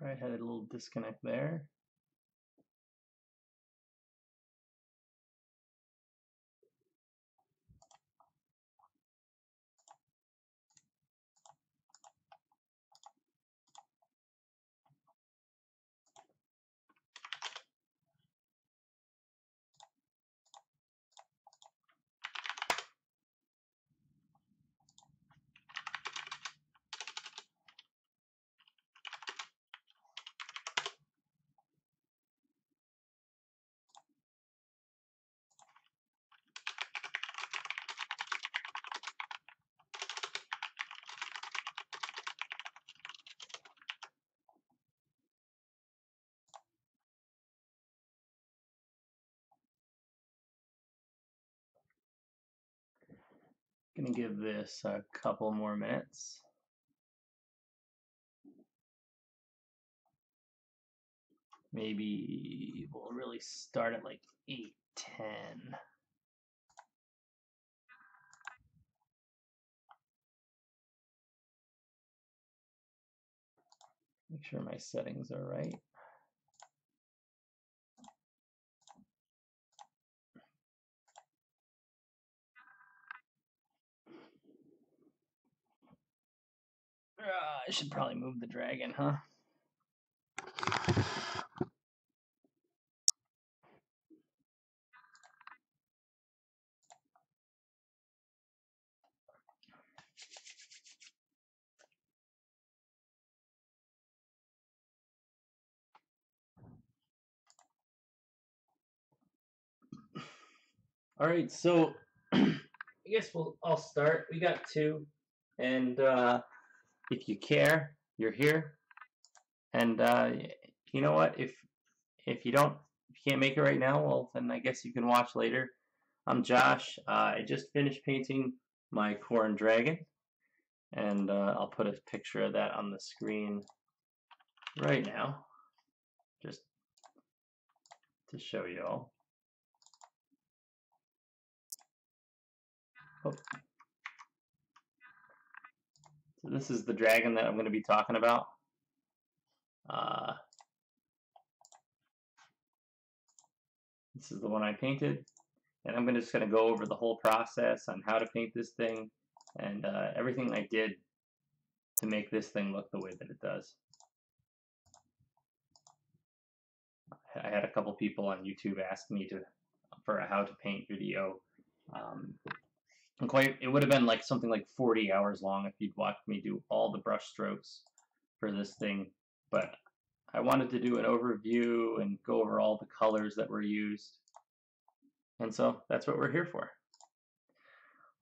I had a little disconnect there. Gonna give this a couple more minutes. Maybe we'll really start at like 8:10. Make sure my settings are right. I should probably move the dragon, huh? All right, so I guess I'll start. We got two, and if you care, you're here. And you know what? If you can't make it right now, well, then I guess you can watch later. I'm Josh. I just finished painting my Khorne dragon, and I'll put a picture of that on the screen right now, just to show you all. Oh. So this is the dragon that I'm going to be talking about. This is the one I painted, and I'm just going to go over the whole process on how to paint this thing and everything I did to make this thing look the way that it does. I had a couple people on YouTube ask me for a how to paint video. It would have been like something like 40 hours long if you'd watched me do all the brush strokes for this thing, but I wanted to do an overview and go over all the colors that were used, and so that's what we're here for.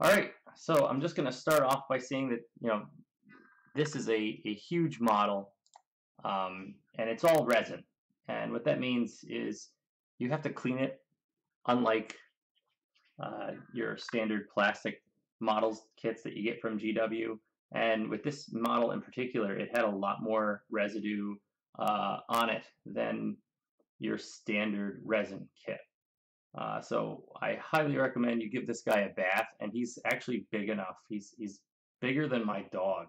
All right, so I'm just going to start off by saying that this is a huge model, and it's all resin, and what that means is you have to clean it, unlike your standard plastic models kits that you get from GW. And with this model in particular, it had a lot more residue on it than your standard resin kit. So I highly recommend you give this guy a bath, and he's actually big enough. He's bigger than my dog.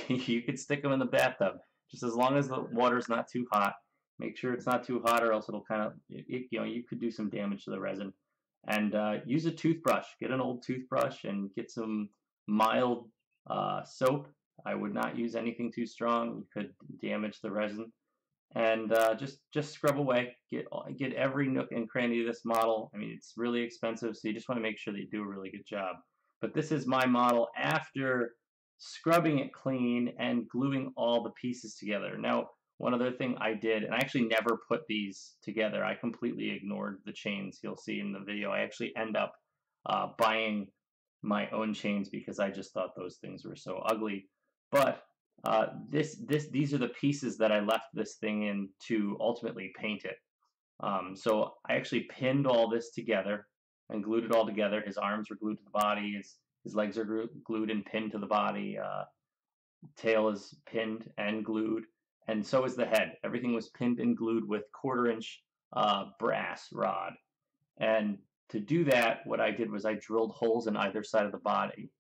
You could stick him in the bathtub, just as long as the water's not too hot. Make sure it's not too hot, or else it'll kind of, you could do some damage to the resin. And use a toothbrush. Get an old toothbrush and get some mild soap. I would not use anything too strong. You could damage the resin. And just scrub away. Get every nook and cranny of this model. I mean, it's really expensive, so you just want to make sure that you do a really good job. But this is my model after scrubbing it clean and gluing all the pieces together. Now, one other thing I did, and I actually never put these together. I completely ignored the chains you'll see in the video. I actually end up buying my own chains because I just thought those things were so ugly. But these are the pieces that I left this thing in to ultimately paint it. So I actually pinned all this together and glued it all together. His arms were glued to the body. His legs are glued and pinned to the body. Tail is pinned and glued. And so is the head. Everything was pinned and glued with 1/4-inch brass rod. And to do that, what I did was I drilled holes in either side of the body,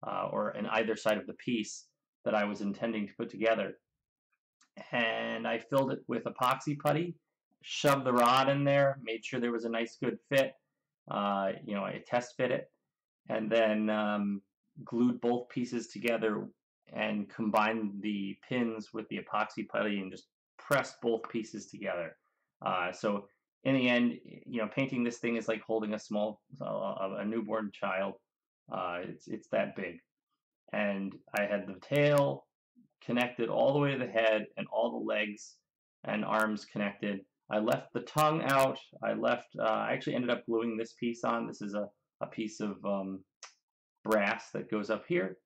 or in either side of the piece that I was intending to put together. and I filled it with epoxy putty, shoved the rod in there, made sure there was a nice good fit. You know, I test fit it, and then glued both pieces together and combined the pins with the epoxy putty and just pressed both pieces together. So in the end, you know, painting this thing is like holding a newborn child. It's that big. And I had the tail connected all the way to the head and all the legs and arms connected. I left the tongue out. I actually ended up gluing this piece on. This is a piece of brass that goes up here.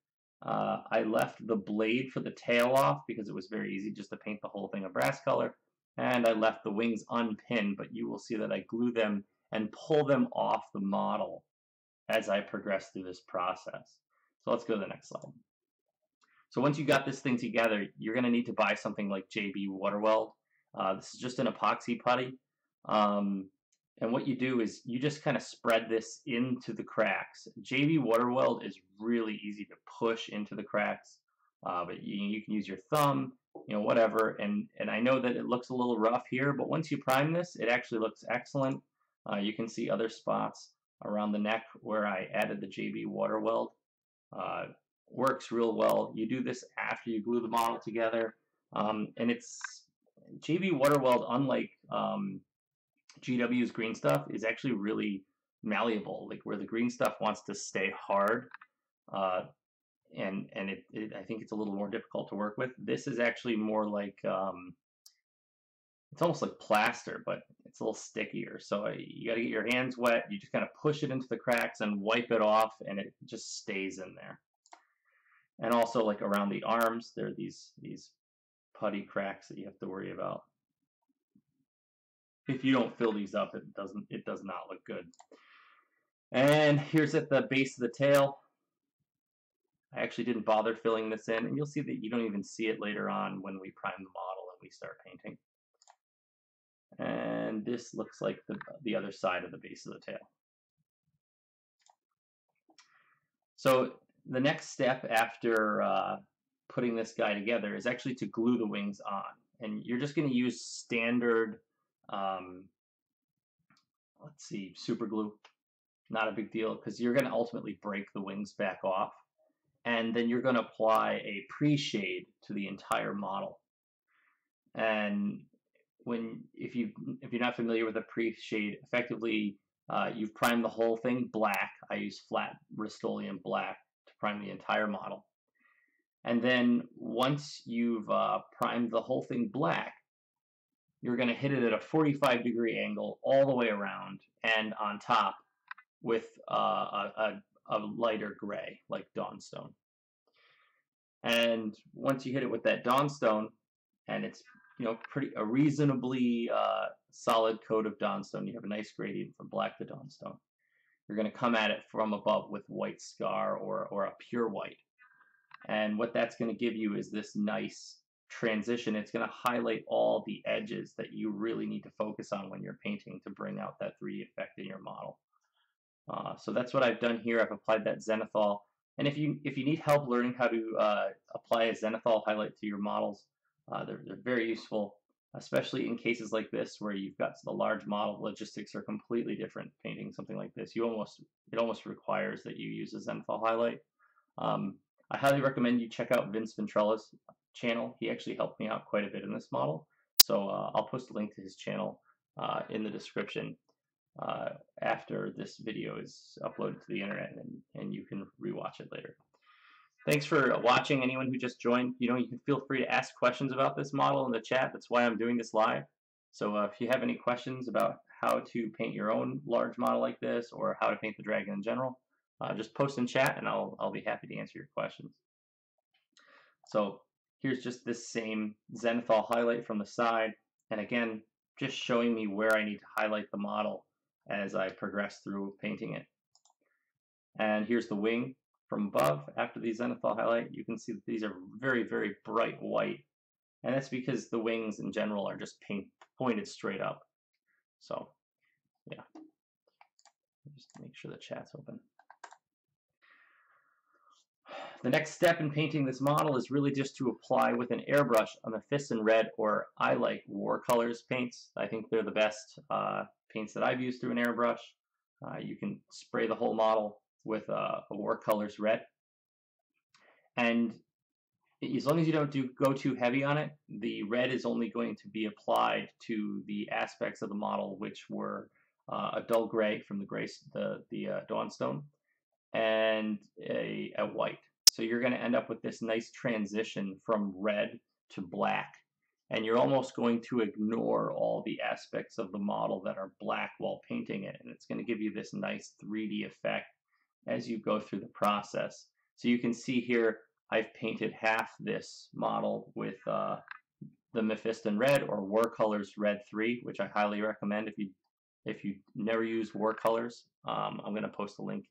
I left the blade for the tail off because it was very easy just to paint the whole thing a brass color. And I left the wings unpinned, but you will see that I glue them and pull them off the model as I progress through this process. So let's go to the next slide. So once you got this thing together, you're going to need to buy something like JB Waterweld. This is just an epoxy putty. And what you do is you just kind of spread this into the cracks. JB Waterweld is really easy to push into the cracks, but you can use your thumb, you know, whatever. And I know that it looks a little rough here, but once you prime this, it actually looks excellent. You can see other spots around the neck where I added the JB Waterweld. Works real well. You do this after you glue the model together, and it's JB Waterweld, unlike GW's green stuff, is actually really malleable. Like where the green stuff wants to stay hard, and I think it's a little more difficult to work with. This is actually more like it's almost like plaster, but it's a little stickier. So you got to get your hands wet. You just kind of push it into the cracks and wipe it off, and it just stays in there. And also, like around the arms, there are these putty cracks that you have to worry about. If you don't fill these up, it does not look good. And here's at the base of the tail. I actually didn't bother filling this in, and you'll see that you don't even see it later on when we prime the model and we start painting. And this looks like the other side of the base of the tail. So the next step after putting this guy together is actually to glue the wings on. And you're just going to use standard, let's see, super glue. Not a big deal because you're going to ultimately break the wings back off. And then you're going to apply a pre-shade to the entire model. And if you're not familiar with a pre-shade, effectively you've primed the whole thing black. I use flat Rust-Oleum black to prime the entire model. And then once you've primed the whole thing black, you're going to hit it at a 45-degree angle all the way around and on top with a lighter gray, like Dawnstone. And once you hit it with that Dawnstone, and it's a reasonably solid coat of Dawnstone, you have a nice gradient from black to Dawnstone. You're going to come at it from above with white scar or a pure white. And what that's going to give you is this nice transition. It's going to highlight all the edges that you really need to focus on when you're painting to bring out that 3D effect in your model. So that's what I've done here. I've applied that zenithal. And if you need help learning how to apply a zenithal highlight to your models, they're very useful, especially in cases like this where you've got the large model. Logistics are completely different painting something like this. It almost requires that you use a zenithal highlight. I highly recommend you check out Vince Ventrella's channel. He actually helped me out quite a bit in this model. So I'll post a link to his channel in the description after this video is uploaded to the internet, and you can rewatch it later. Thanks for watching. Anyone who just joined, you can feel free to ask questions about this model in the chat. That's why I'm doing this live. So if you have any questions about how to paint your own large model like this or how to paint the dragon in general, just post in chat and I'll be happy to answer your questions. So here's just this same zenithal highlight from the side, and again, just showing me where I need to highlight the model as I progress through painting it. And here's the wing from above. After the zenithal highlight, you can see that these are very, very bright white, and that's because the wings in general are just pointed straight up. So yeah, just make sure the chat's open. The next step in painting this model is really just to apply with an airbrush a Mephiston red, or I like Watercolors paints. I think they're the best paints that I've used through an airbrush. You can spray the whole model with a Watercolors red. And as long as you don't go too heavy on it, the red is only going to be applied to the aspects of the model which were a dull gray from the Dawnstone, and a white. So you're going to end up with this nice transition from red to black, and you're almost going to ignore all the aspects of the model that are black while painting it, and it's going to give you this nice 3D effect as you go through the process. So you can see here I've painted half this model with the Mephiston red, or Watercolors red 3, which I highly recommend if you never use Watercolors. I'm going to post a link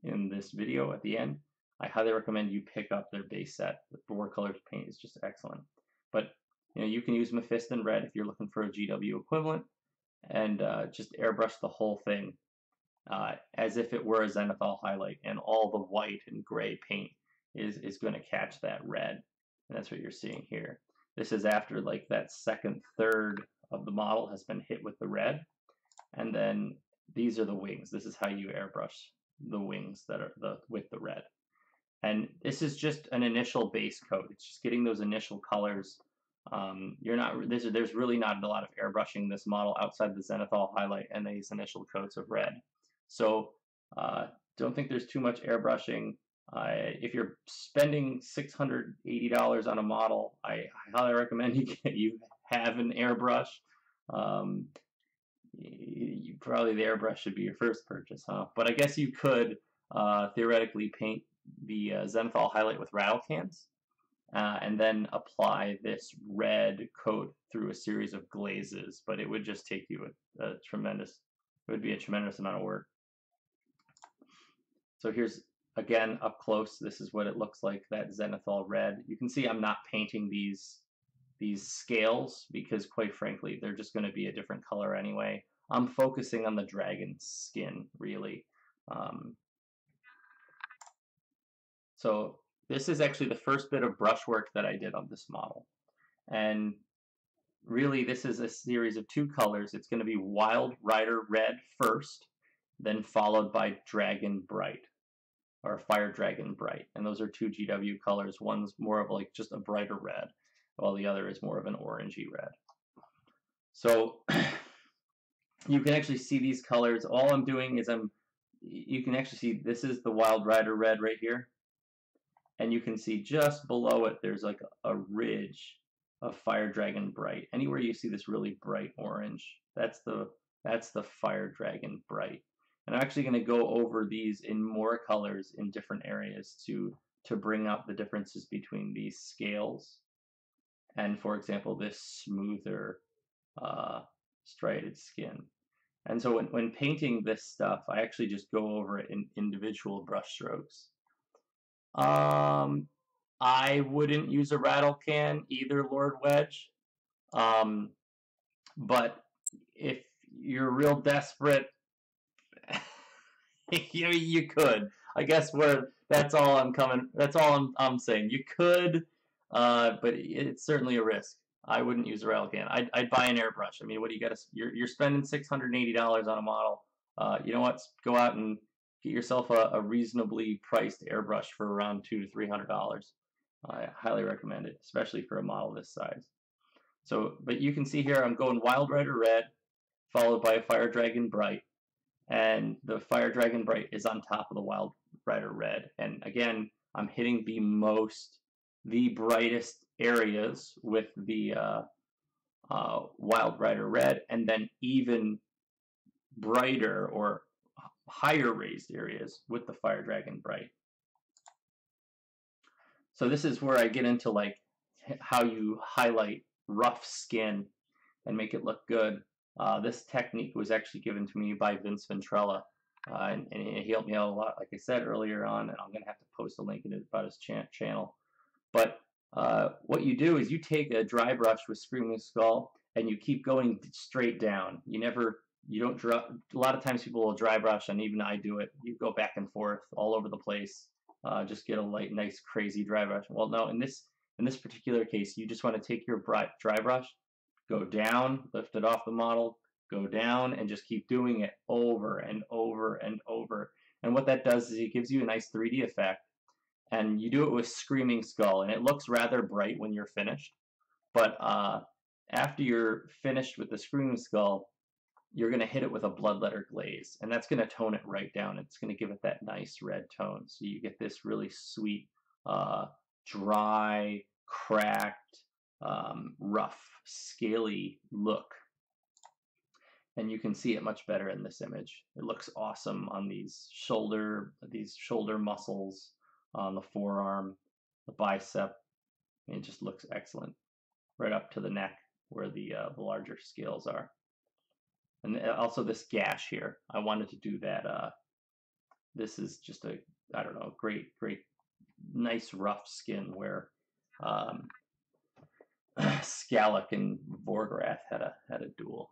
in this video at the end. I highly recommend you pick up their base set. The Watercolors paint is just excellent. But you can use Mephiston red if you're looking for a GW equivalent, and just airbrush the whole thing as if it were a zenithal highlight, and all the white and gray paint is going to catch that red, and that's what you're seeing here. This is after like that second third of the model has been hit with the red, and then these are the wings. This is how you airbrush the wings that are with the red. And this is just an initial base coat. It's just getting those initial colors. There's really not a lot of airbrushing this model outside the zenithal highlight and these initial coats of red. So don't think there's too much airbrushing. If you're spending $680 on a model, I highly recommend you have an airbrush. Probably the airbrush should be your first purchase, huh? But I guess you could theoretically paint the zenithal highlight with rattle cans, and then apply this red coat through a series of glazes. But it would just take you it would be a tremendous amount of work. So here's, again, up close, this is what it looks like, that zenithal red. You can see I'm not painting these scales because, quite frankly, they're just going to be a different color anyway. I'm focusing on the dragon skin, really. So this is actually the first bit of brushwork that I did on this model. And really, this is a series of 2 colors. It's going to be Wild Rider Red first, then followed by Dragon Bright, or Fire Dragon Bright. And those are 2 GW colors. One's more of like just a brighter red, while the other is more of an orangey red. So you can actually see these colors. All I'm doing is you can actually see this is the Wild Rider Red right here. And you can see just below it, there's like a ridge of Fire Dragon Bright. Anywhere you see this really bright orange, that's the Fire Dragon Bright. And I'm actually going to go over these in more colors in different areas to bring out the differences between these scales and, for example, this smoother striated skin. And so when painting this stuff, I actually just go over it in individual brush strokes. I wouldn't use a rattle can either, Lord Wedge. But if you're real desperate, you could. I guess that's all I'm saying. You could, but it's certainly a risk. I wouldn't use a rattle can. I'd buy an airbrush. I mean, what do you got to? You're spending $680 on a model. You know what? Go out and get yourself a reasonably priced airbrush for around $200 to $300. I highly recommend it, especially for a model this size. So, but you can see here I'm going Wild Rider Red, followed by a Fire Dragon Bright, and the Fire Dragon Bright is on top of the Wild Rider Red. And again, I'm hitting the brightest areas with the Wild Rider Red, and then even brighter or higher raised areas with the Fire Dragon Bright. So this is where I get into like how you highlight rough skin and make it look good. This technique was actually given to me by Vince Ventrella, and he helped me out a lot, like I said earlier on, and I'm going to have to post a link in about his channel. But what you do is you take a dry brush with Screaming Skull and you keep going straight down. You don't draw. A lot of times people will dry brush, and even I do it. You go back and forth all over the place. just get a light, nice, crazy dry brush. Well, no, in this particular case, you just want to take your dry brush, go down, lift it off the model, go down, and just keep doing it over and over and over. And what that does is it gives you a nice 3D effect. And you do it with Screaming Skull, and it looks rather bright when you're finished. But after you're finished with the Screaming Skull, you're going to hit it with a bloodletter glaze, and that's going to tone it right down. It's going to give it that nice red tone. So you get this really sweet, dry, cracked, rough, scaly look. And you can see it much better in this image. It looks awesome on these shoulder muscles, on the forearm, the bicep. It just looks excellent. Right up to the neck where the larger scales are. And also this gash here, I wanted to do that. This is just a, I don't know, great, nice rough skin where Scallock and Vorgrath had a duel.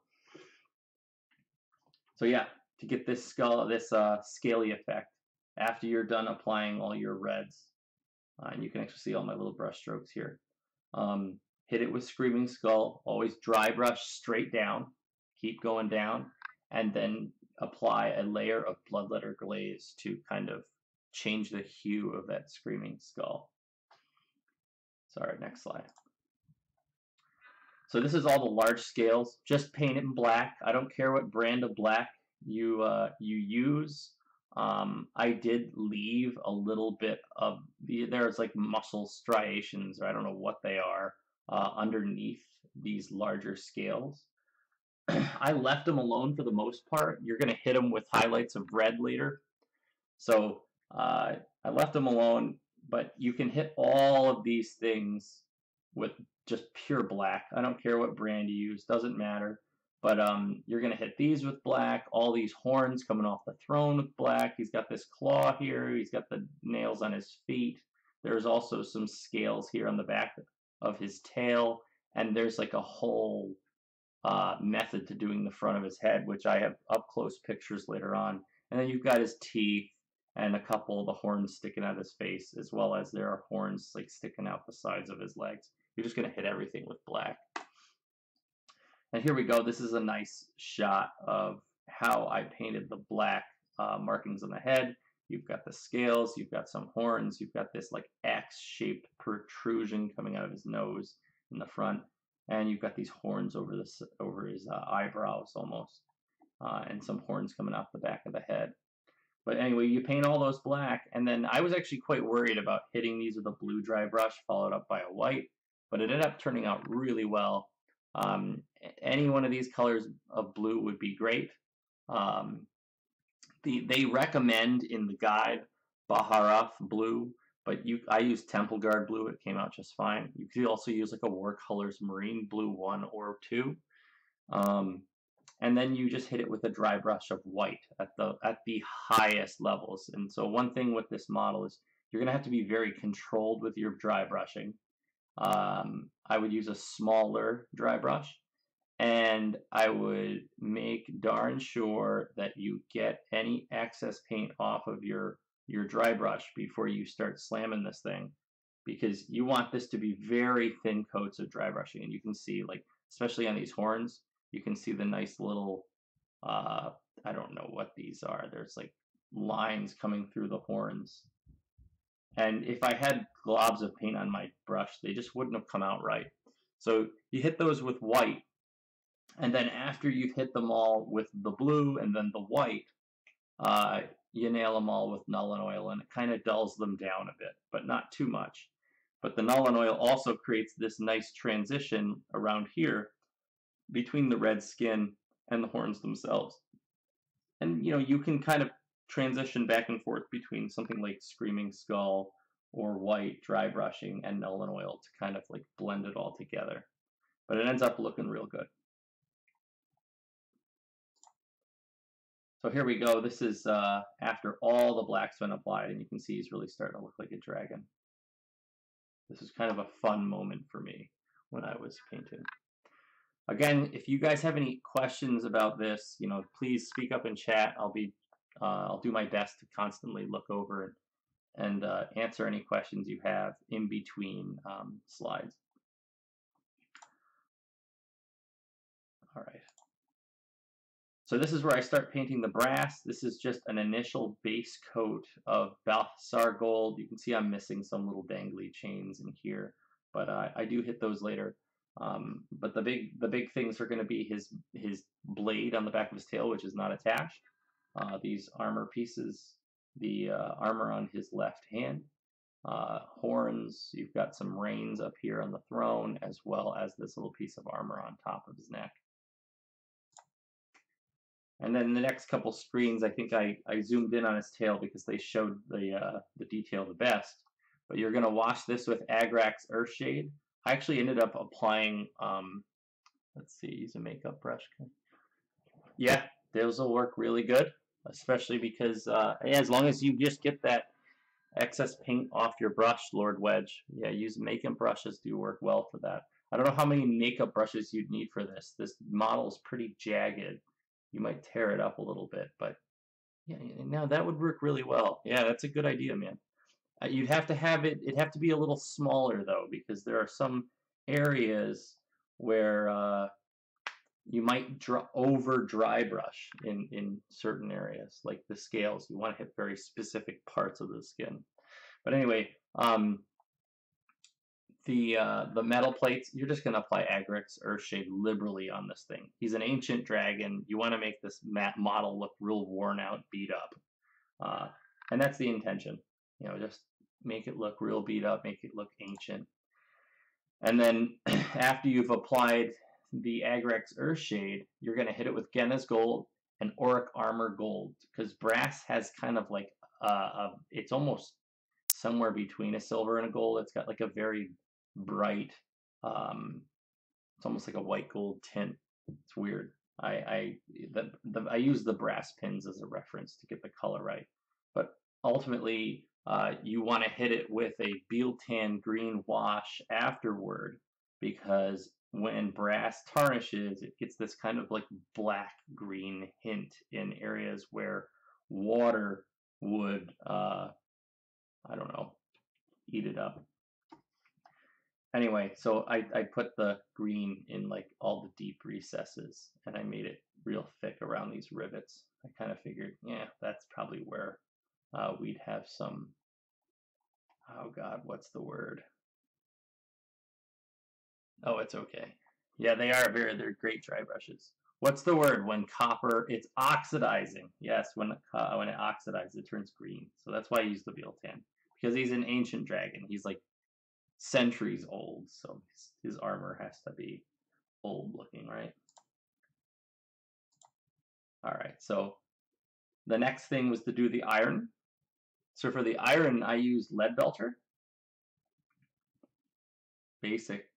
So yeah, to get this scaly effect, after you're done applying all your reds, and you can actually see all my little brush strokes here. Hit it with Screaming Skull. Always dry brush straight down. Keep going down, and then apply a layer of bloodletter glaze to kind of change the hue of that Screaming Skull. Sorry, next slide. So this is all the large scales. Just paint it in black. I don't care what brand of black you use. I did leave a little bit of there's like muscle striations, or I don't know what they are, underneath these larger scales. I left them alone for the most part. You're going to hit them with highlights of red later. So I left them alone, but you can hit all of these things with just pure black. I don't care what brand you use, doesn't matter. But you're going to hit these with black, all these horns coming off the throne with black. He's got this claw here. He's got the nails on his feet. There's also some scales here on the back of his tail. And there's like a whole method to doing the front of his head, which I have up close pictures later on. And then you've got his teeth and a couple of the horns sticking out of his face, as well as there are horns like sticking out the sides of his legs. You're just going to hit everything with black. And here we go. This is a nice shot of how I painted the black markings on the head. You've got the scales, you've got some horns, you've got this like X-shaped protrusion coming out of his nose in the front, and you've got these horns over his eyebrows almost, and some horns coming off the back of the head. But anyway, you paint all those black, and then I was actually quite worried about hitting these with a blue dry brush followed up by a white, but it ended up turning out really well. Any one of these colors of blue would be great. They recommend in the guide Baharaf blue, but I used Temple Guard blue. It came out just fine. You could also use like a War Colors Marine blue 1 or 2. And then you just hit it with a dry brush of white at the highest levels. And so one thing with this model is you're going to have to be very controlled with your dry brushing. I would use a smaller dry brush, and I would make darn sure that you get any excess paint off of your dry brush before you start slamming this thing, because you want this to be very thin coats of dry brushing. And you can see, like, especially on these horns, you can see the nice little, I don't know what these are. There's like lines coming through the horns. And if I had globs of paint on my brush, they just wouldn't have come out right. So you hit those with white, and then after you've hit them all with the blue and then the white, you nail them all with Nuln Oil, and it kind of dulls them down a bit, but not too much. But the Nuln Oil also creates this nice transition around here between the red skin and the horns themselves. And you can kind of transition back and forth between something like Screaming Skull or white dry brushing and Nuln Oil to kind of like blend it all together. But it ends up looking real good. So here we go. This is after all the black's been applied, and you can see he's really starting to look like a dragon. This is kind of a fun moment for me when I was painting. Again, if you guys have any questions about this, please speak up in chat. I'll do my best to constantly look over and answer any questions you have in between slides. All right. So this is where I start painting the brass. This is just an initial base coat of Balthasar gold. You can see I'm missing some little dangly chains in here, but I do hit those later. But the big things are going to be his blade on the back of his tail, which is not attached. These armor pieces, the armor on his left hand, horns. You've got some reins up here on the throne, as well as this little piece of armor on top of his neck. And then the next couple screens, I think I zoomed in on his tail because they showed the detail the best. But you're going to wash this with Agrax Earthshade. I actually ended up applying, let's see, use a makeup brush. Yeah, those will work really good, especially because as long as you just get that excess paint off your brush, Lord Wedge. Yeah, use makeup brushes do work well for that. I don't know how many makeup brushes you'd need for this. This model is pretty jagged. You might tear it up a little bit, but yeah, now that would work really well. Yeah, that's a good idea, man. You'd have to have it'd have to be a little smaller though, because there are some areas where you might over dry brush in certain areas, like the scales. You want to hit very specific parts of the skin. But anyway, the metal plates, you're just going to apply Agrax Earthshade liberally on this thing. He's an ancient dragon. You want to make this model look real worn out, beat up. And that's the intention. You know, just make it look real beat up, make it look ancient. And then after you've applied the Agrax Earthshade, you're going to hit it with Genna's Gold and Auric Armor Gold, because brass has kind of like it's almost somewhere between a silver and a gold. It's got like a very bright, it's almost like a white gold tint. It's weird. I use the brass pins as a reference to get the color right, but ultimately you want to hit it with a Biel-Tan green wash afterward, because when brass tarnishes, it gets this kind of like black green hint in areas where water would I don't know, eat it up. Anyway, so I put the green in like all the deep recesses, and I made it real thick around these rivets. I kind of figured, yeah, that's probably where we'd have some, oh God, what's the word? Oh, it's okay. Yeah, they're great dry brushes. What's the word when copper, it's oxidizing. Yes, when it oxidizes, it turns green. So that's why I use the Biel-Tan, because he's an ancient dragon. He's like centuries old, so his armor has to be old looking, right? All right, so the next thing was to do the iron. So for the iron, I used Leadbelter, basic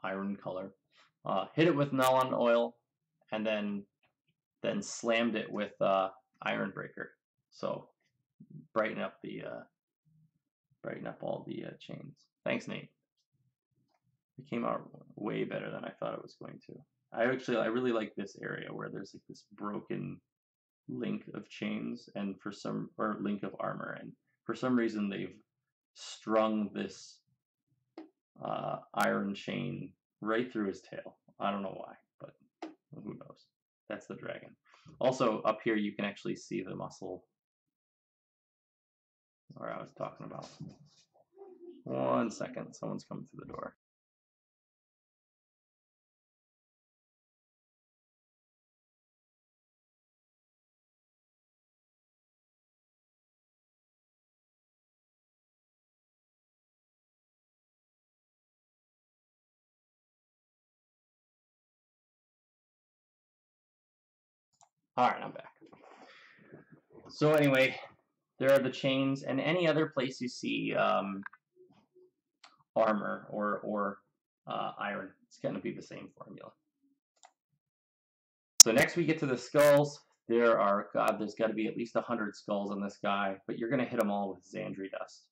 iron color. Hit it with Nuln Oil, and then slammed it with Iron Breaker. So brighten up all the chains. Thanks, Nate. It came out way better than I thought it was going to. I really like this area where there's like this broken link of chains and or link of armor, and for some reason they've strung this iron chain right through his tail. I don't know why, but who knows. That's the dragon. Also up here you can actually see the muscle where I was talking about. 1 second, someone's coming through the door. All right, I'm back. So anyway, there are the chains, and any other place you see armor or iron, it's going to be the same formula. So next we get to the skulls. There's got to be at least 100 skulls on this guy, but you're going to hit them all with Xandri dust.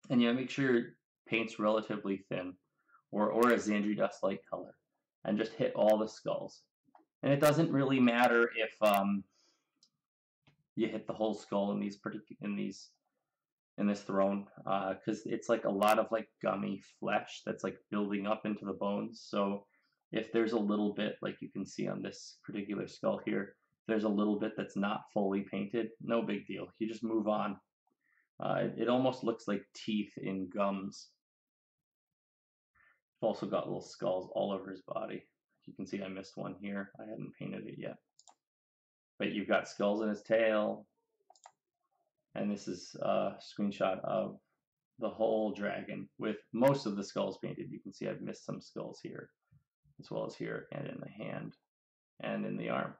And you make sure your paint's relatively thin, or a Xandri dust-like color, and just hit all the skulls. And it doesn't really matter you hit the whole skull in this throne, because it's like a lot of like gummy flesh that's like building up into the bones. So if there's a little bit, like you can see on this particular skull here, there's a little bit that's not fully painted, no big deal. You just move on. It almost looks like teeth in gums. I've also got little skulls all over his body. You can see I missed one here. I hadn't painted it yet. But you've got skulls in his tail. And this is a screenshot of the whole dragon with most of the skulls painted. You can see I've missed some skulls here, as well as here and in the hand and in the arm.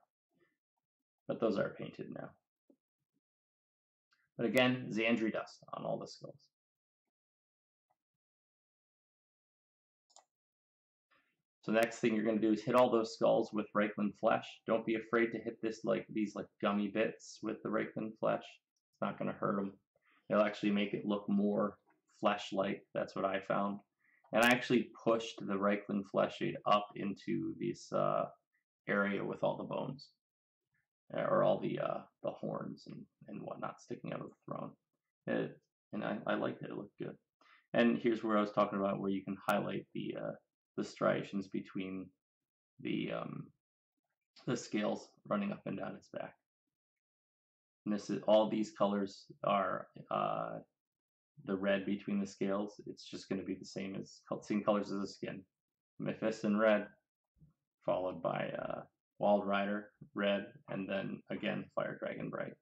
But those are painted now. But again, Xandri dust on all the skulls. So the next thing you're going to do is hit all those skulls with Reichland flesh. Don't be afraid to hit these gummy bits with the Reichland flesh. It's not going to hurt them. It'll actually make it look more flesh-like. That's what I found. And I actually pushed the Reichland flesh shade up into this area with all the bones, or all the horns and whatnot sticking out of the throne. And I liked it. It looked good. And here's where I was talking about where you can highlight the striations between the scales running up and down its back. And this is all these colors are the red between the scales. It's just going to be the same colors as the skin. Mephiston red, followed by Wild Rider red, and then again Fire Dragon bright.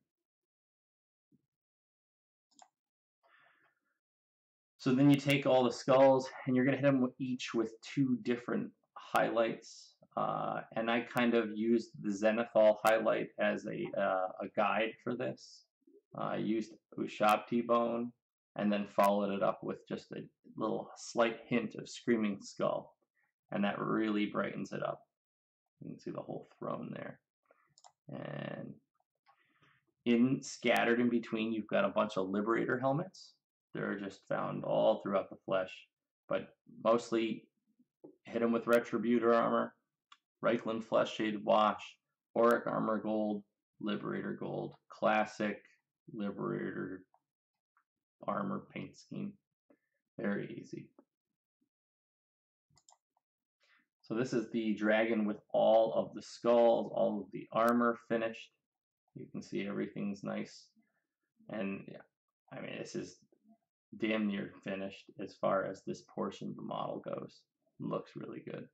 So then you take all the skulls and you're going to hit them each with 2 different highlights. And I kind of used the zenithal highlight as a guide for this. I used Ushabti bone and then followed it up with just a little slight hint of Screaming Skull. And that really brightens it up. You can see the whole throne there. And scattered in between, you've got a bunch of Liberator helmets. They're just found all throughout the flesh, but mostly hit them with Retributor armor, Reichland flesh shaded wash, Auric armor gold, Liberator gold, classic Liberator armor paint scheme. Very easy. So this is the dragon with all of the skulls, all of the armor finished. You can see everything's nice. And yeah, I mean, this is damn near finished as far as this portion of the model goes. It looks really good.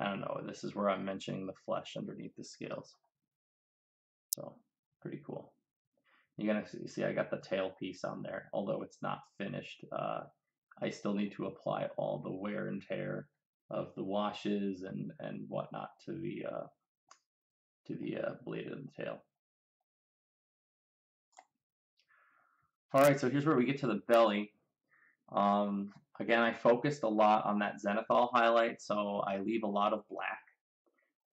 I don't know, this is where I'm mentioning the flesh underneath the scales. So, pretty cool. You're gonna see I got the tail piece on there, although it's not finished. I still need to apply all the wear and tear of the washes and whatnot to the blade of the tail. All right, so here's where we get to the belly. Again, I focused a lot on that zenithal highlight, so I leave a lot of black.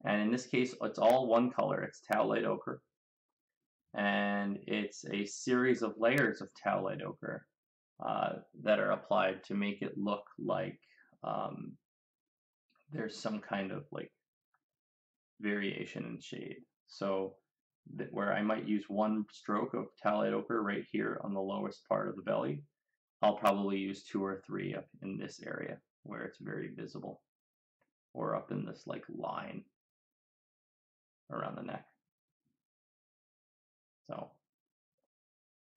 And in this case, it's all one color. It's Towelite Ochre. And it's a series of layers of Towelite Ochre that are applied to make it look like there's some kind of like variation in shade. So where I might use 1 stroke of Towelite Ochre right here on the lowest part of the belly, I'll probably use 2 or 3 up in this area where it's very visible, or up in this like line around the neck. So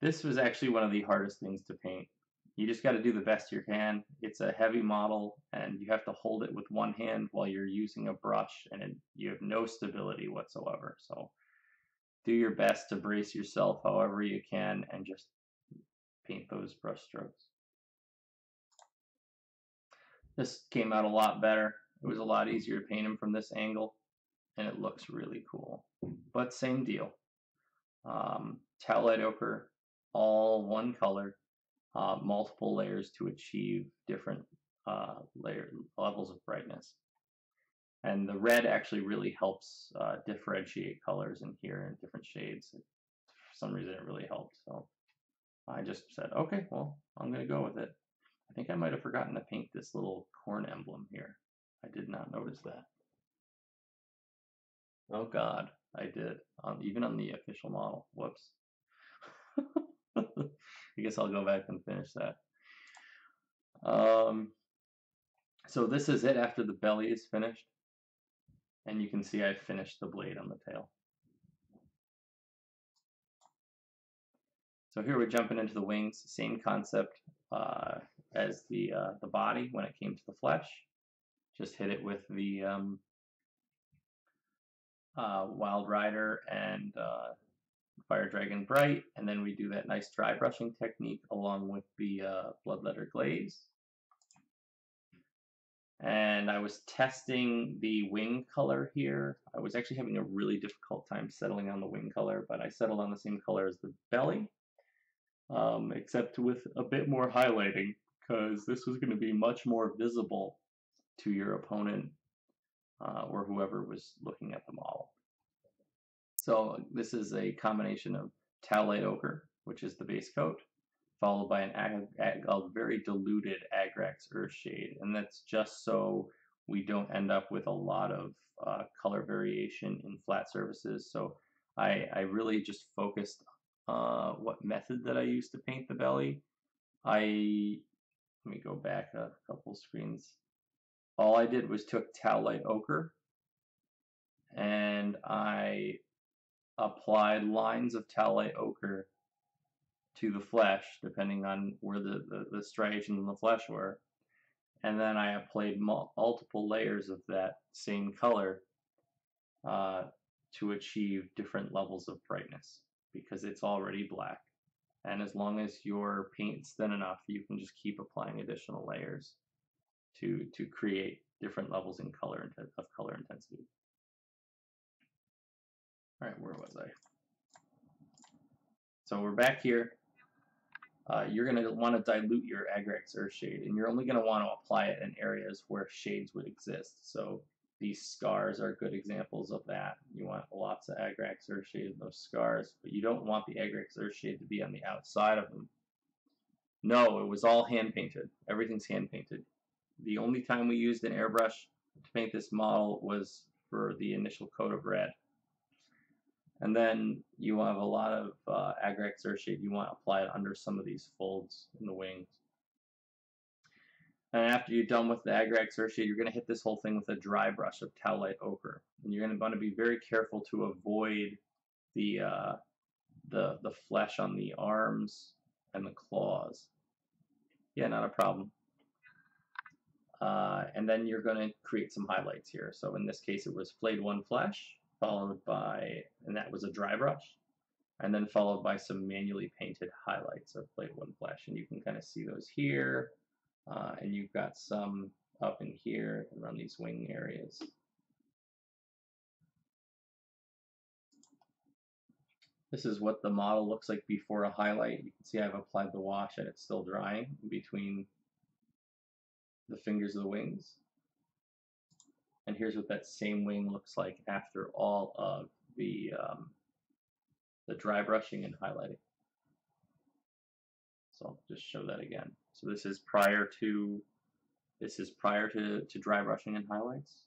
this was actually one of the hardest things to paint. You just got to do the best you can. It's a heavy model and you have to hold it with one hand while you're using a brush, and you have no stability whatsoever. So do your best to brace yourself however you can and just paint those brush strokes. This came out a lot better. It was a lot easier to paint him from this angle, and it looks really cool. But same deal. Towelite Ochre, all one color, multiple layers to achieve different levels of brightness. And the red actually really helps differentiate colors in here in different shades. For some reason it really helped. So I just said, okay, well, I'm going to go with it. I think I might have forgotten to paint this little Khorne emblem here. I did not notice that. Oh God. I did, even on the official model. Whoops. I guess I'll go back and finish that. So this is it after the belly is finished. And you can see I finished the blade on the tail. So here we're jumping into the wings, same concept as the body when it came to the flesh. Just hit it with the Wild Rider and Fire Dragon Bright, and then we do that nice dry brushing technique along with the Bloodletter Glaze. And I was testing the wing color here. I was actually having a really difficult time settling on the wing color, but I settled on the same color as the belly, except with a bit more highlighting, because this was going to be much more visible to your opponent or whoever was looking at the model. So this is a combination of Towelite Ochre, which is the base coat, followed by a very diluted Agrax Earthshade, and that's just so we don't end up with a lot of color variation in flat surfaces. So I really just focused what method that I used to paint the belly. Let me go back a couple screens. All I did was took Towelite Ochre and I applied lines of Towelite Ochre to the flesh, depending on where the striations in the flesh were. And then I applied multiple layers of that same color to achieve different levels of brightness, because it's already black. And as long as your paint's thin enough, you can just keep applying additional layers to create different levels in color intensity. All right, where was I? So we're back here. You're going to want to dilute your Agrax Earthshade, and you're only going to want to apply it in areas where shades would exist. So these scars are good examples of that. You want lots of Agrax Earthshade in those scars, but you don't want the Agrax Earthshade to be on the outside of them. No, it was all hand painted. Everything's hand painted. The only time we used an airbrush to paint this model was for the initial coat of red. And then you have a lot of Agrax Earthshade you want to apply it under some of these folds in the wings. And after you're done with the Agrax Earthshade, you're going to hit this whole thing with a dry brush of Towelite Ochre. And you're going to want to be very careful to avoid the flesh on the arms and the claws. Yeah, not a problem. And then you're going to create some highlights here. So in this case, it was Flayed One Flesh, followed by, and that was a dry brush, and then followed by some manually painted highlights of Flayed One Flesh. And you can kind of see those here, and you've got some up in here around these wing areas. This is what the model looks like before a highlight. You can see I've applied the wash and it's still drying between the fingers of the wings. And here's what that same wing looks like after all of the dry brushing and highlighting. So I'll just show that again. So this is prior to dry brushing and highlights,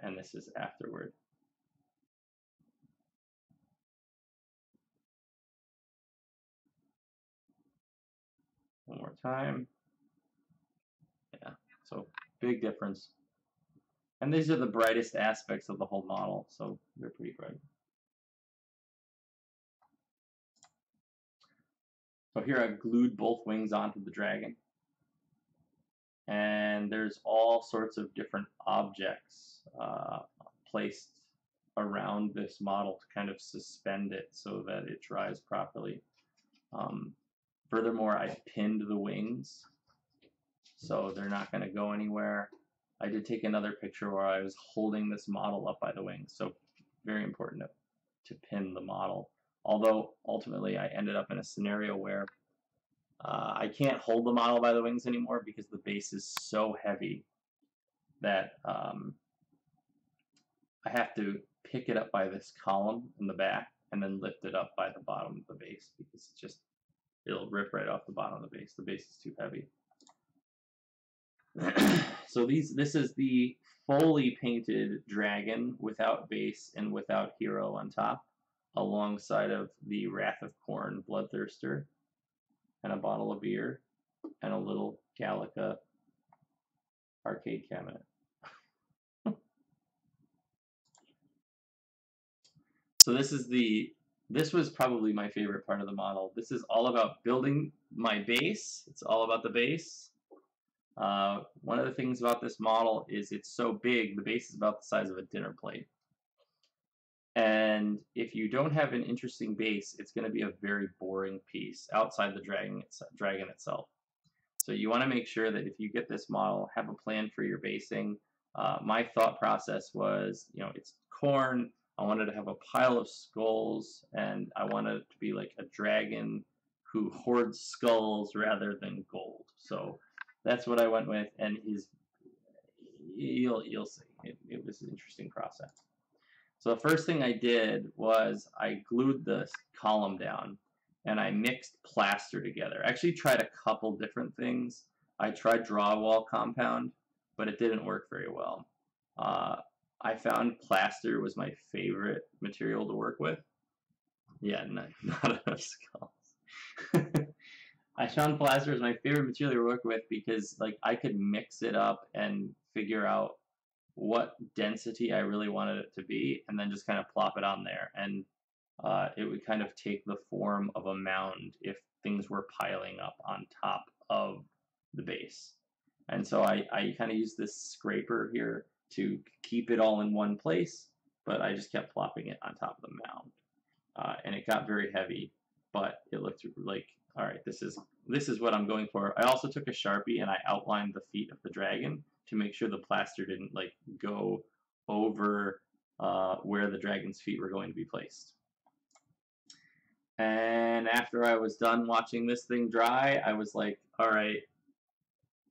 and this is afterward. One more time. Yeah, so big difference. And these are the brightest aspects of the whole model, so they're pretty bright. So here I've glued both wings onto the dragon. And there's all sorts of different objects placed around this model to kind of suspend it so that it dries properly. Furthermore, I pinned the wings, so they're not going to go anywhere. I did take another picture where I was holding this model up by the wings, so very important to pin the model. Although ultimately I ended up in a scenario where I can't hold the model by the wings anymore because the base is so heavy that I have to pick it up by this column in the back and then lift it up by the bottom of the base, because it'll rip right off the bottom of the base. The base is too heavy. So this is the fully painted dragon without base and without hero on top, alongside of the Wrath of Khorne Bloodthirster, and a bottle of beer, and a little Gallica arcade cabinet. So this was probably my favorite part of the model. This is all about building my base. It's all about the base. One of the things about this model is it's so big, the base is about the size of a dinner plate. And if you don't have an interesting base, it's going to be a very boring piece outside the dragon itself. So you want to make sure that if you get this model, have a plan for your basing. My thought process was, it's Khorne. I wanted to have a pile of skulls, and I wanted it to be like a dragon who hoards skulls rather than gold. So that's what I went with, and you'll see. It was an interesting process. So the first thing I did was I glued the column down, and I mixed plaster together. I actually tried a couple different things. I tried drywall compound, but it didn't work very well. I found plaster was my favorite material to work with. Yeah, not enough skulls. I found plaster was my favorite material to work with because I could mix it up and figure out what density I really wanted it to be, and then just kind of plop it on there, and it would kind of take the form of a mound if things were piling up on top of the base. And so I kind of used this scraper here to keep it all in one place, but I just kept plopping it on top of the mound, and it got very heavy, but it looked like, all right, this is what I'm going for. I also took a Sharpie and I outlined the feet of the dragon to make sure the plaster didn't go over where the dragon's feet were going to be placed. And after I was done watching this thing dry, I was like, all right,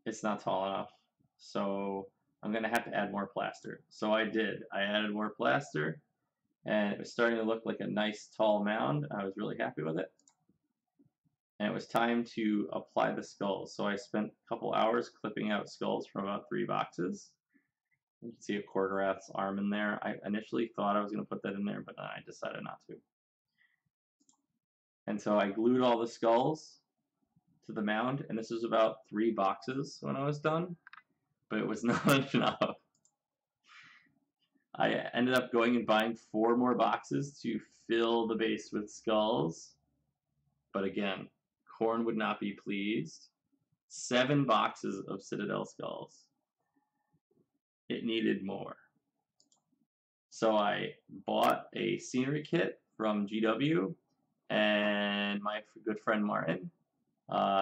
it's not tall enough, so I'm gonna have to add more plaster. So I did. I added more plaster, and it was starting to look like a nice tall mound. I was really happy with it. And it was time to apply the skulls. So I spent a couple hours clipping out skulls from about 3 boxes. You can see a Khorgorath's arm in there. I initially thought I was going to put that in there, but then I decided not to. And so I glued all the skulls to the mound, and this was about 3 boxes when I was done, but it was not enough. I ended up going and buying 4 more boxes to fill the base with skulls, but again, Khorne would not be pleased. 7 boxes of Citadel skulls. It needed more. So I bought a scenery kit from GW, and my good friend Martin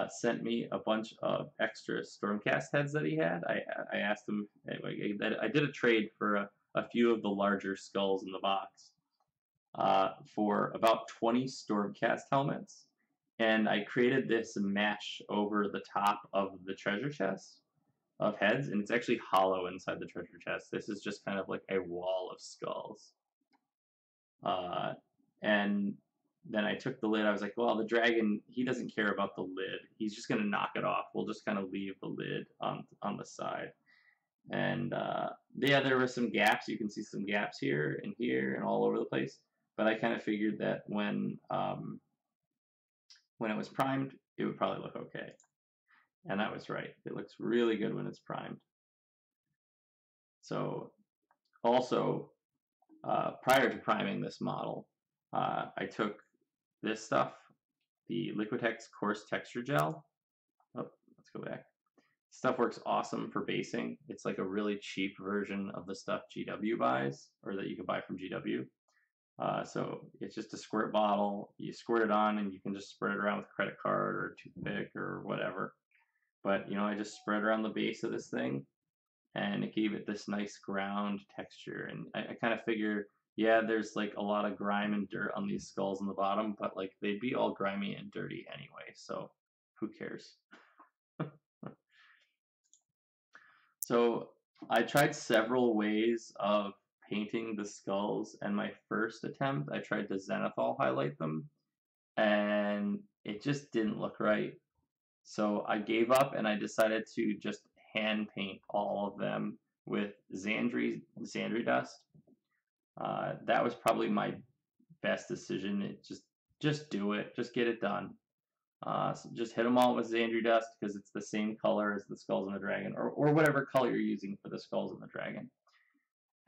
sent me a bunch of extra Stormcast heads that he had. I asked him, I did a trade for a few of the larger skulls in the box for about 20 Stormcast helmets. And I created this mesh over the top of the treasure chest of heads, and it's actually hollow inside the treasure chest. This is just kind of like a wall of skulls. And then I took the lid. I was like, well, the dragon, he doesn't care about the lid. He's just going to knock it off. We'll just kind of leave the lid on the side. And yeah, there were some gaps. You can see some gaps here and all over the place. But I kind of figured that when it was primed, it would probably look okay. And I was right. It looks really good when it's primed. So also, prior to priming this model, I took this stuff, the Liquitex Coarse Texture Gel. Oh, let's go back. Stuff works awesome for basing. It's like a really cheap version of the stuff GW buys, or that you can buy from GW. So it's just a squirt bottle. You squirt it on, and you can just spread it around with a credit card or a toothpick or whatever. But I just spread around the base of this thing, and it gave it this nice ground texture. And I kind of figure, yeah, there's a lot of grime and dirt on these skulls on the bottom, but they'd be all grimy and dirty anyway, so who cares? So I tried several ways of painting the skulls, and my first attempt, I tried to zenithal highlight them, and it just didn't look right. So I gave up, and I decided to just hand paint all of them with Xandri dust. That was probably my best decision. Just do it. Just get it done. So just hit them all with Xandri dust because it's the same color as the skulls and the dragon, or whatever color you're using for the skulls and the dragon.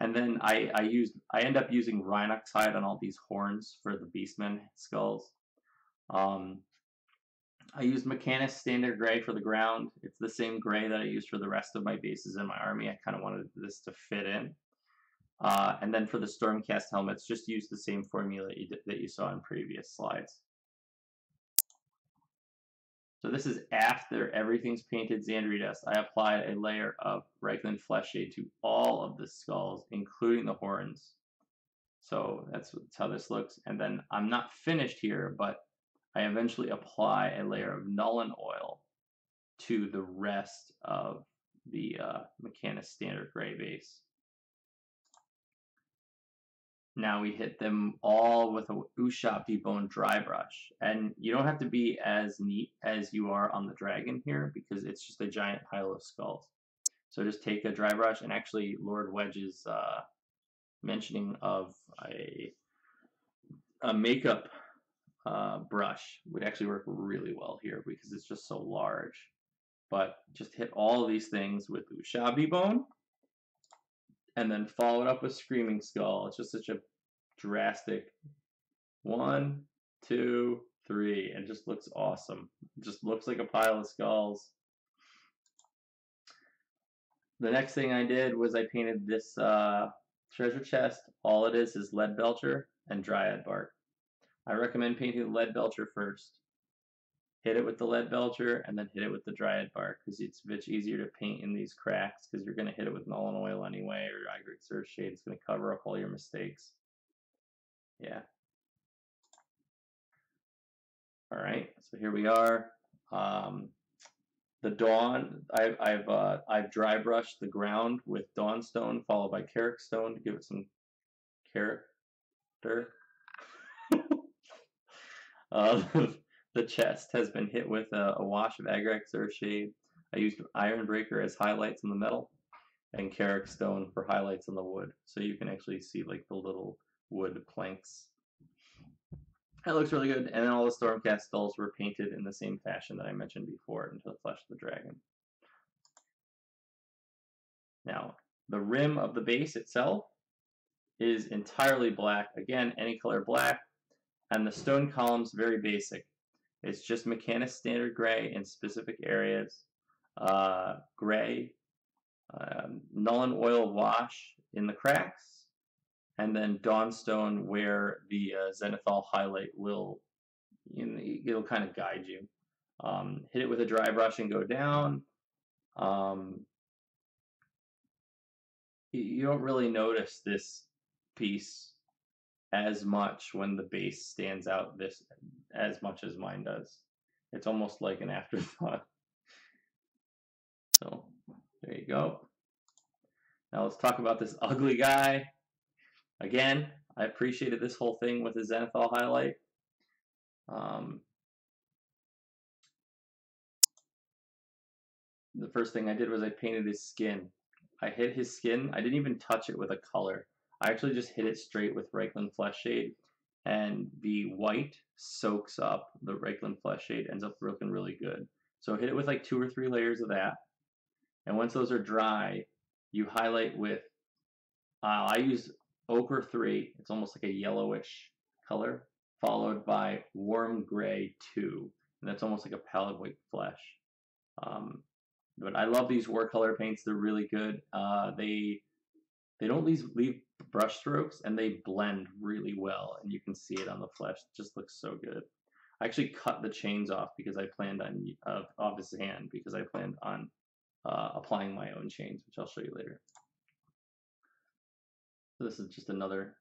And then I end up using Rhinox hide on all these horns for the Beastmen skulls. I used Mechanis Standard Gray for the ground. It's the same gray that I used for the rest of my bases in my army. I kind of wanted this to fit in. And then for the Stormcast helmets, just use the same formula that you saw in previous slides. So this is after everything's painted Xandri dust. I applied a layer of Reikland Flesh Shade to all of the skulls, including the horns. So that's how this looks. And then I'm not finished here, but I eventually apply a layer of Nuln Oil to the rest of the Mechanis Standard Gray base. Now we hit them all with a Ushop Debone dry brush. And you don't have to be as neat as you are on the dragon here because it's just a giant pile of skulls. So just take a dry brush, and actually Lord Wedge's mentioning of a makeup brush would actually work really well here because it's just so large. But just hit all of these things with Ushop Debone, and then follow it up with Screaming Skull. It's just such a drastic 1, 2, 3, and it just looks awesome. It just looks like a pile of skulls. The next thing I did was I painted this treasure chest. All it is lead belcher and dryad bark. I recommend painting the lead belcher first. Hit it with the lead belcher and then hit it with the dryad bark because it's much easier to paint in these cracks because you're going to hit it with Nuln Oil anyway, or Igrik Surge Shade. It's going to cover up all your mistakes. Yeah. All right, so here we are. The Dawn, I've dry brushed the ground with Dawnstone followed by Carrick Stone to give it some character. The chest has been hit with a wash of Igrik Surge Shade. I used Ironbreaker as highlights in the metal and Carrick Stone for highlights on the wood, so you can actually see like the little wood planks. That looks really good. And then all the Stormcast skulls were painted in the same fashion that I mentioned before into the flesh of the dragon. Now, the rim of the base itself is entirely black. Again, any color black. And the stone columns, very basic. It's just Mechanis Standard Gray in specific areas. Gray, Nuln Oil wash in the cracks. And then Dawnstone where the Zenithal highlight will, it'll kind of guide you. Hit it with a dry brush and go down. You don't really notice this piece as much when the base stands out this as much as mine does. It's almost like an afterthought. So there you go. Now let's talk about this ugly guy. Again, I appreciated this whole thing with the Zenithal highlight. The first thing I did was I painted his skin. I hit his skin. I didn't even touch it with a color. I actually just hit it straight with Reikland Flesh Shade, and the white soaks up the Reikland Flesh Shade, ends up looking really good. So hit it with like 2 or 3 layers of that, and once those are dry, you highlight with, I use Ochre 3, it's almost like a yellowish color, followed by Warm Gray 2, and that's almost like a pallid white flesh. But I love these watercolor paints. They're really good. They don't leave brush strokes, and they blend really well, and you can see it on the flesh. It just looks so good. I actually cut the chains off because I planned on off his hand because I planned on applying my own chains, which I'll show you later. So this is just another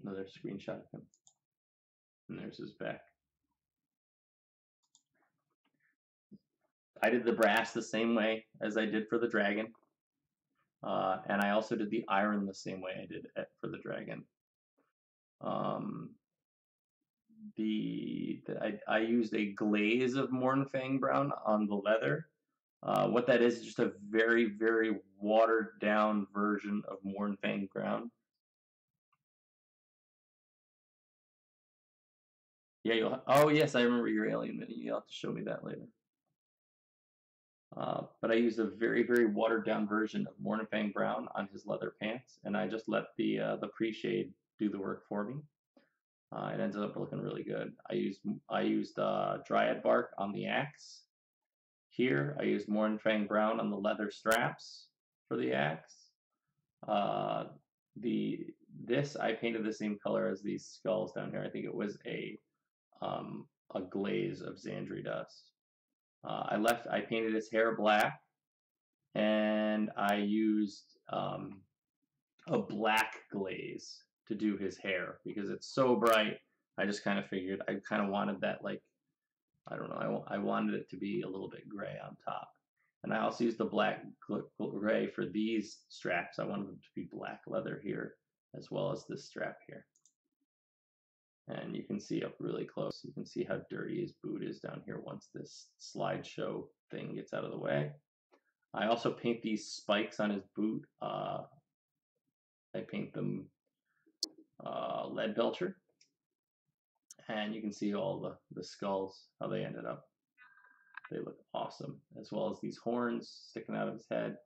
screenshot of him, and there's his back. I did the brass the same way as I did for the dragon. And I also did the iron the same way I did for the dragon. I used a glaze of Mournfang brown on the leather, What that is just a very, very watered down version of Mournfang Brown. Yeah, oh yes, I remember your alien mini. You'll have to show me that later. But I used a very, very watered down version of Mournfang Brown on his leather pants, and I just let the pre-shade do the work for me. It ended up looking really good. I used Dryad Bark on the axe. Here, I used Mournfang Brown on the leather straps for the axe. This I painted the same color as these skulls down here. I think it was a glaze of Xandri dust. I painted his hair black, and I used a black glaze to do his hair because it's so bright. I just kind of figured I kind of wanted that, like, I don't know, I wanted it to be a little bit gray on top. And I also used the black gray for these straps. I wanted them to be black leather here, as well as this strap here. And you can see up really close, you can see how dirty his boot is down here once this slideshow thing gets out of the way. I also paint these spikes on his boot. I paint them lead belcher. And you can see all the skulls, how they ended up. They look awesome, as well as these horns sticking out of his head.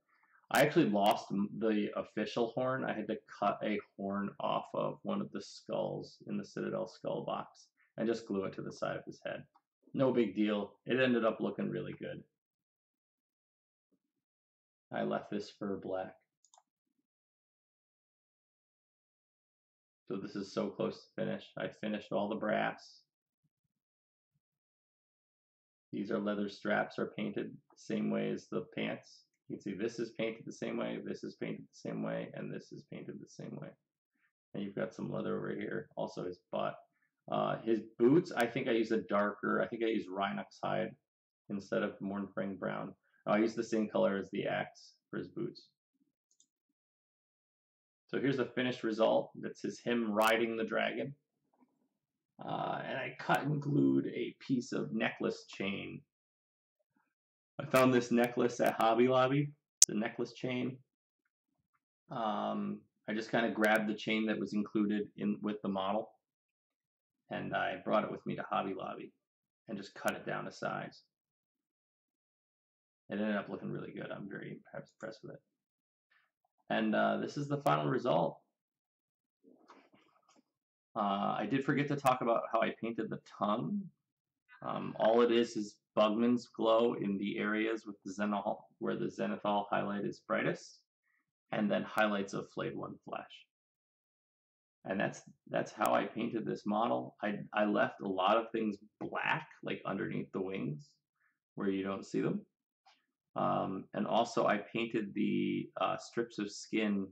I actually lost the official horn. I had to cut a horn off of one of the skulls in the Citadel skull box and just glue it to the side of his head. No big deal. It ended up looking really good. I left this fur black. So this is so close to finish. I finished all the brass. These are leather straps are painted the same way as the pants. You can see this is painted the same way, this is painted the same way, and this is painted the same way. And you've got some leather over here, also his butt. His boots, I think I used a darker, I think I used Rhinox hide instead of Mournfang Brown. I used the same color as the axe for his boots. So here's the finished result. This is him riding the dragon. And I cut and glued a piece of necklace chain. I found this necklace at Hobby Lobby. It's a necklace chain. I just kind of grabbed the chain that was included with the model, and I brought it with me to Hobby Lobby and just cut it down to size. It ended up looking really good. I'm very impressed with it. And this is the final result. I did forget to talk about how I painted the tongue. All it is Bugman's glow in the areas with the where the zenithal highlight is brightest, and then highlights of flayed one flesh. And that's how I painted this model. I left a lot of things black, like underneath the wings, where you don't see them. And also I painted the strips of skin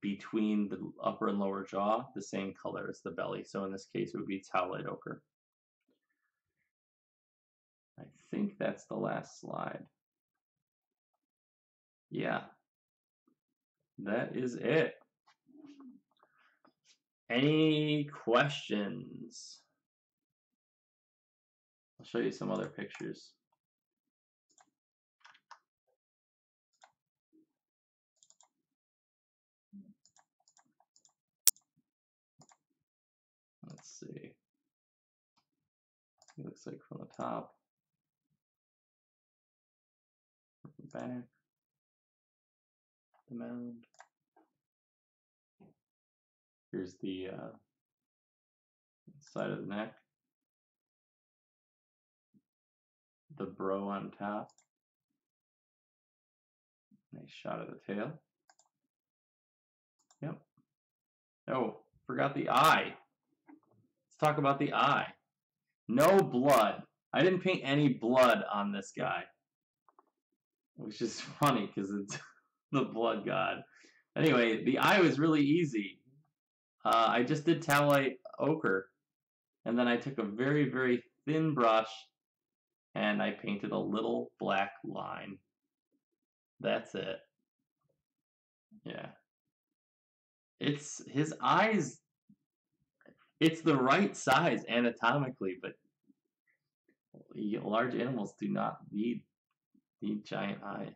between the upper and lower jaw the same color as the belly. So in this case, it would be Towelite Ochre. I think that's the last slide. Yeah, that is it. Any questions? I'll show you some other pictures. Let's see. It looks like from the top, from the back, the mound. Here's the side of the neck, the brow on top. Nice shot of the tail. Yep. Oh, forgot the eye. Let's talk about the eye. No blood. I didn't paint any blood on this guy, which is funny because it's the blood god. Anyway, the eye was really easy. I just did Towelite Ochre, and then I took a very, very thin brush and I painted a little black line. That's it. Yeah. It's his eyes, it's the right size anatomically, but large animals do not need Need giant eyes.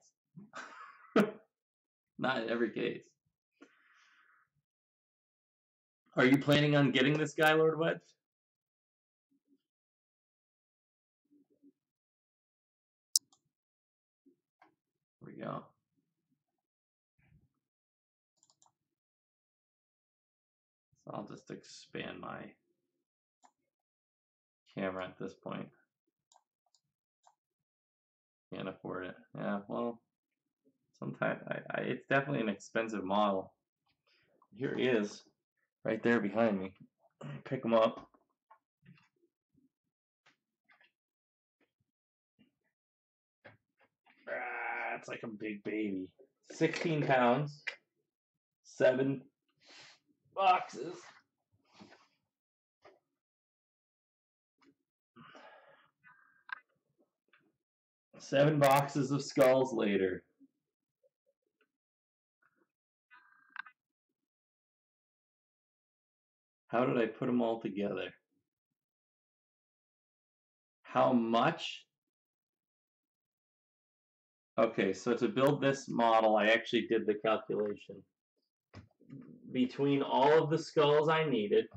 Not in every case. Are you planning on getting this guy, Lord Wedge? Here we go. So I'll just expand my camera at this point. Can't afford it. Yeah, well, sometimes it's definitely an expensive model. Here he is, right there behind me. Pick him up. It's like a big baby. 16 pounds. 7 boxes. Seven boxes of skulls later. How did I put them all together? How much? Okay, so to build this model, I actually did the calculation. Between all of the skulls I needed,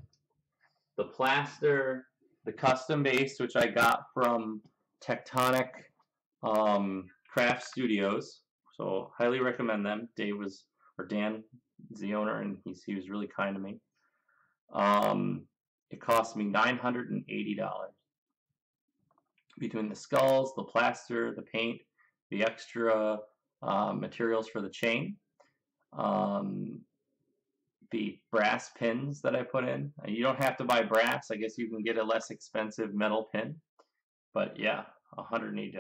the plaster, the custom base, which I got from Tectonic Craft Studios, so highly recommend them. Dan is the owner, and he was really kind to me. It cost me $980 between the skulls, the plaster, the paint, the extra materials for the chain, the brass pins that I put in. And you don't have to buy brass. I guess you can get a less expensive metal pin. But yeah, $180.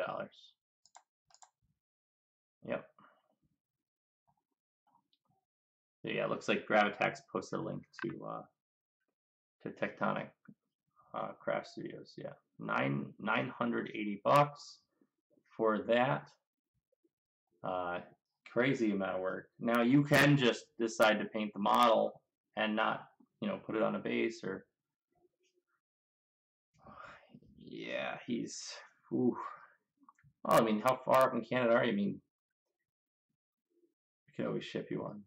Yep. So yeah, it looks like Gravitax posted a link to Tectonic Craft Studios. Yeah, $980 for that. Crazy amount of work. Now you can just decide to paint the model and not, put it on a base or. Yeah, he's. Ooh. Oh, I mean, how far up in Canada are you? I mean, we can always ship you one.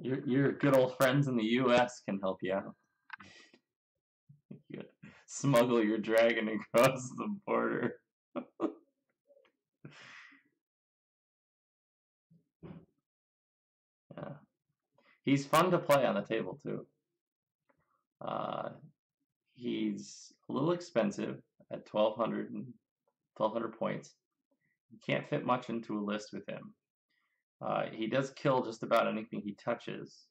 Your good old friends in the U.S. can help you out. You smuggle your dragon across the border. Yeah, he's fun to play on the table too. He's a little expensive at 1,200 points. You can't fit much into a list with him. He does kill just about anything he touches,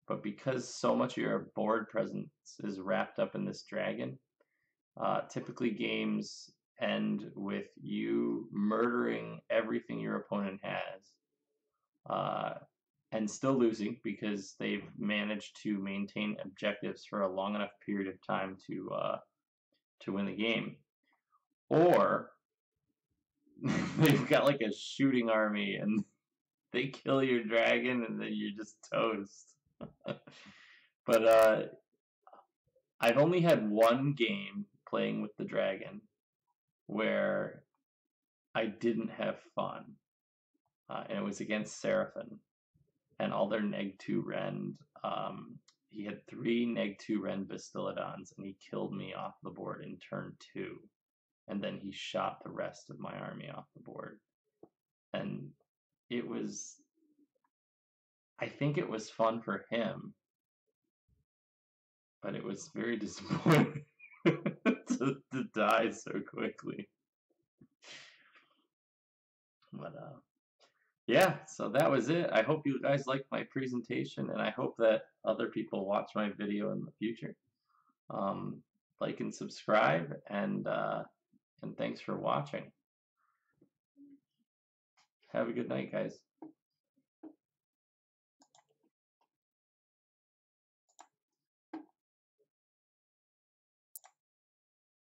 but because so much of your board presence is wrapped up in this dragon, typically games end with you murdering everything your opponent has, and still losing because they've managed to maintain objectives for a long enough period of time to win the game. Or they've got like a shooting army and they kill your dragon and then you're just toast. But I've only had one game playing with the dragon where I didn't have fun, and it was against Seraphim and all their Neg 2 Rend. He had 3 Neg 2 Rend Bastillodons, and he killed me off the board in turn 2, and then he shot the rest of my army off the board. And it was, I think it was fun for him, but it was very disappointing to die so quickly. But yeah, so that was it. I hope you guys liked my presentation, and I hope that other people watch my video in the future. Like and subscribe, and thanks for watching. Have a good night, guys.